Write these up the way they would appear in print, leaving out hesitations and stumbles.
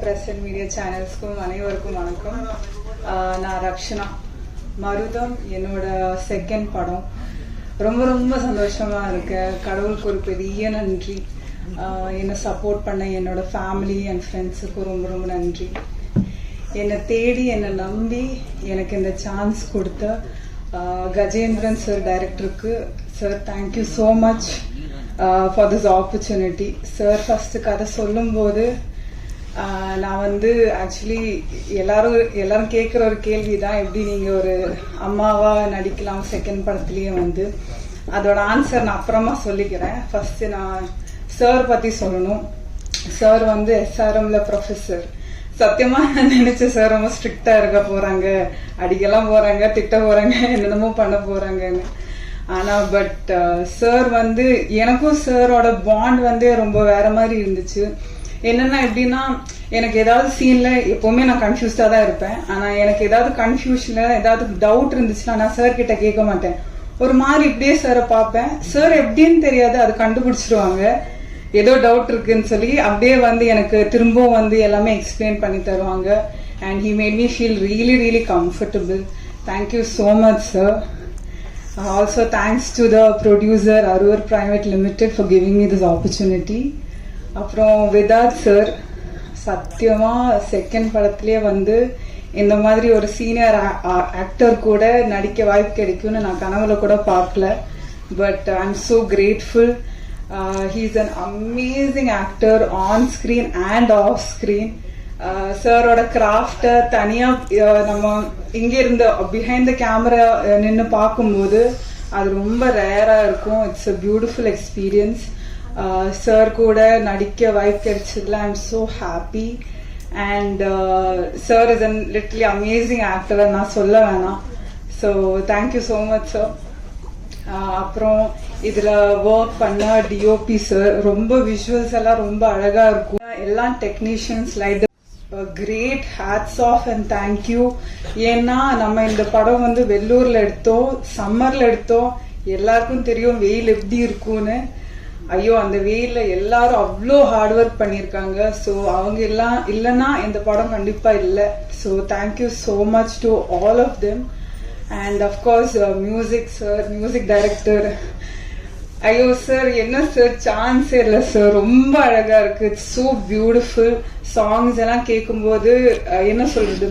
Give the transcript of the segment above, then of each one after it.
Press and media சேனல்ஸ்க்கும் அனைவருக்கும் வணக்கம். நான் ரக்ஷனா. மருதம் என்னோட செகண்ட் படம். ரொம்ப ரொம்ப சந்தோஷமா இருக்கு. கடவுளுக்கு ஒரு பெரிய நன்றி. என்னை சப்போர்ட் பண்ண என்னோட ஃபேமிலி அண்ட் ஃப்ரெண்ட்ஸுக்கும் ரொம்ப ரொம்ப நன்றி. என்னை தேடி என்னை நம்பி எனக்கு இந்த சான்ஸ் கொடுத்த கஜேந்திரன் சார் டைரக்டருக்கு sir thank you so much for this opportunity. Sir first கதை சொல்லும்போது நான் வந்து ஆக்சுவலி எல்லாரும் கேட்குற ஒரு கேள்வி தான், எப்படி நீங்கள் ஒரு அம்மாவா நடிக்கலாம் செகண்ட் படத்துலேயே வந்து. அதோட ஆன்சர் நான் அப்புறமா சொல்லிக்கிறேன். ஃபர்ஸ்ட் நான் சார் பற்றி சொல்லணும். சார் வந்து எஸ்ஆர்எம்ல ப்ரொஃபஸர். சத்தியமா நான் நினைச்சேன் சார் ரொம்ப ஸ்ட்ரிக்டா இருக்க போறாங்க, அடிக்கலாம் போறாங்க, திட்ட போறாங்க, என்னென்னமோ பண்ண போறாங்கன்னு. ஆனா பட் சார் வந்து எனக்கும் சாரோட பாண்ட் வந்து ரொம்ப வேற மாதிரி இருந்துச்சு. என்னன்னா எப்படின்னா, எனக்கு ஏதாவது சீன்ல எப்பவுமே நான் கன்ஃபியூஸ்டா தான் இருப்பேன். ஆனா எனக்கு ஏதாவது கன்ஃபியூஷன்ல ஏதாவது டவுட் இருந்துச்சுன்னா நான் சார் கிட்ட கேட்க மாட்டேன். ஒரு மாதிரி இப்படியே சாரை பார்ப்பேன். சார் எப்படின்னு தெரியாது, அது கண்டுபிடிச்சிருவாங்க. ஏதோ டவுட் இருக்குன்னு சொல்லி அப்படியே வந்து எனக்கு திரும்பவும் வந்து எல்லாமே எக்ஸ்பிளைன் பண்ணி தருவாங்க. And he made me feel really really comfortable. Thank you so much sir. Also thanks to the producer Arur private limited for giving me this opportunity. அப்புறம் விதாத் சார், சத்தியமா செகண்ட் படத்திலே வந்து இந்த மாதிரி ஒரு சீனியர் ஆக்டர் கூட நடிக்க வாய்ப்பு கிடைக்கும்னு நான் கனவுல கூட பார்க்கல. But I am so grateful. He's an amazing actor on screen and off screen. சாரோட கிராஃப்ட தனியா நம்ம இங்க இருந்து பிஹைண்ட் த கேமரா நின்று பார்க்கும்போது அது ரொம்ப ரேரா இருக்கும். It's a beautiful experience. Sir கூட நடிக்க வாய்ப்பு கிடைச்சதுல I am so happy. And sir is an literally amazing actor, நான் சொல்ல வேணாம். So thank you so much sir. அப்புறம் இதுல ஒர்க் பண்ண டிஓபி சார், ரொம்ப விஷுவல்ஸ் எல்லாம் ரொம்ப அழகா இருக்கும். எல்லா technicians like great hats off and thank you. ஏன்னா நம்ம இந்த படம் வந்து வெள்ளூர்ல எடுத்தோம், சம்மர்ல எடுத்தோம். எல்லாருக்கும் தெரியும் வெயில் எப்படி இருக்கும்னு. ஐயோ, அந்த வெயில்ல எல்லாரும் அவ்வளோ ஹார்ட் ஒர்க் பண்ணியிருக்காங்க. ஸோ அவங்க எல்லாம் இல்லைன்னா இந்த படம் கண்டிப்பா இல்லை. So thank you so much to all of them. And of course music sir, music director. ஐயோ சார், என்ன சார் சான்ஸே இல்லை சார், ரொம்ப அழகா இருக்கு. It's so beautiful. சாங்ஸ் எல்லாம் கேட்கும்போது என்ன சொல்றது,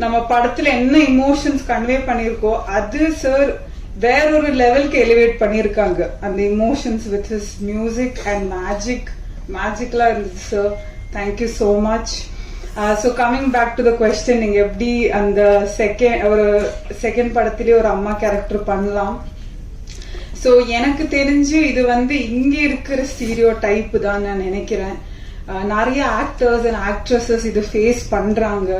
நம்ம படத்துல என்ன இமோஷன்ஸ் கன்வே பண்ணிருக்கோ அது சார் வேறொரு லெவலுக்கு எலிவேட் பண்ணிருக்காங்க. அந்த emotions with his music and மேஜிக்லாம் இருந்துச்சு sir. Thank you so much. So coming back to the question, நீங்க எப்படி அந்த செகண்ட் படத்திலேயே ஒரு அம்மா கேரக்டர் பண்ணலாம்? ஸோ எனக்கு தெரிஞ்சு இது வந்து இங்க இருக்கிற ஸ்டீரியோ டைப் தான் நான் நினைக்கிறேன். நிறைய ஆக்டர்ஸ் அண்ட் ஆக்ட்ரஸஸ் இது ஃபேஸ் பண்றாங்க.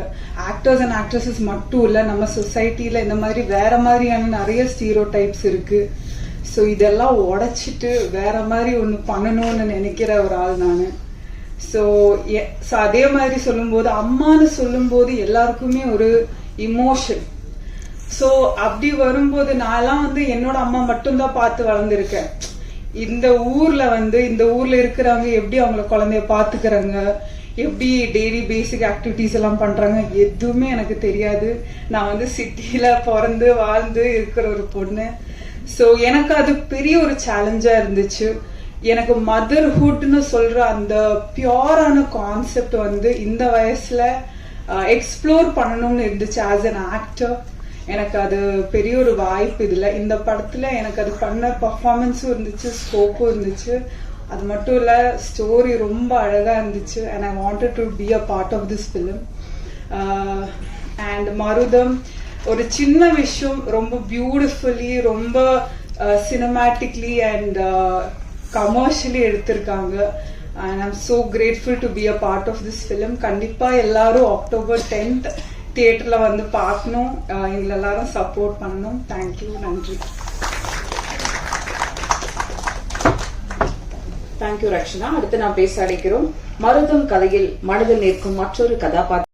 ஆக்டர்ஸ் அண்ட் ஆக்ட்ரஸஸ் மட்டும் இல்ல, நம்ம சொசைட்டில இந்த மாதிரி வேற மாதிரியான நிறைய ஸ்டீரியோ டைப்ஸ் இருக்கு. ஸோ இதெல்லாம் உடைச்சிட்டு வேற மாதிரி ஒன்று பண்ணணும்னு நினைக்கிற ஒரு ஆள் நான். ஸோ அதே மாதிரி சொல்லும்போது, அம்மான்னு சொல்லும்போது எல்லாருக்குமே ஒரு இமோஷன். ஸோ அப்படி வரும்போது நான்லாம் வந்து என்னோட அம்மா மட்டும்தான் பார்த்து வளர்ந்துருக்கேன். இந்த ஊர்ல இருக்கிறவங்க எப்படி அவங்கள குழந்தைய பாத்துக்கிறாங்க, எப்படி டெய்லி பேசிக் ஆக்டிவிட்டிஸ் எல்லாம் பண்றாங்க, எதுவுமே எனக்கு தெரியாது. நான் வந்து சிட்டில பிறந்து வாழ்ந்து இருக்கிற ஒரு பொண்ணு. ஸோ எனக்கு அது பெரிய ஒரு சேலஞ்சா இருந்துச்சு. எனக்கு மதர்ஹுட்னு சொல்ற அந்த பியூரான கான்செப்ட் வந்து இந்த வயசுல எக்ஸ்ப்ளோர் பண்ணணும்னு இருந்துச்சு ஆஸ் அன் ஆக்டர். எனக்கு அது பெரிய ஒரு வாய்ப்பு. இதுல இந்த படத்துல எனக்கு அது பண்ண பர்ஃபார்மன்ஸும் இருந்துச்சு, ஸ்கோப்பும் இருந்துச்சு. அது மட்டும் இல்ல, ஸ்டோரி ரொம்ப அழகா இருந்துச்சு. And I wanted to be a part of this film. And Marutham ஒரு சின்ன விஷயம் ரொம்ப பியூட்டிஃபுல்லி, ரொம்ப சினிமேட்டிக்லி அண்ட் கமர்ஷியலி எடுத்திருக்காங்க. And I am so grateful to be a part of this film. கண்டிப்பா எல்லாரும் October 10th தியேட்டர்ல வந்து பார்க்கணும். எங்களை எல்லாரும் சப்போர்ட் பண்ணணும். தேங்க்யூ, நன்றி. தேங்க்யூ ரக்ஷனா. அடுத்து நான் பேச அழைக்கிறோம். மருதம் கதையில் மனதில் நிற்கும் மற்றொரு கதாபாத்திரம்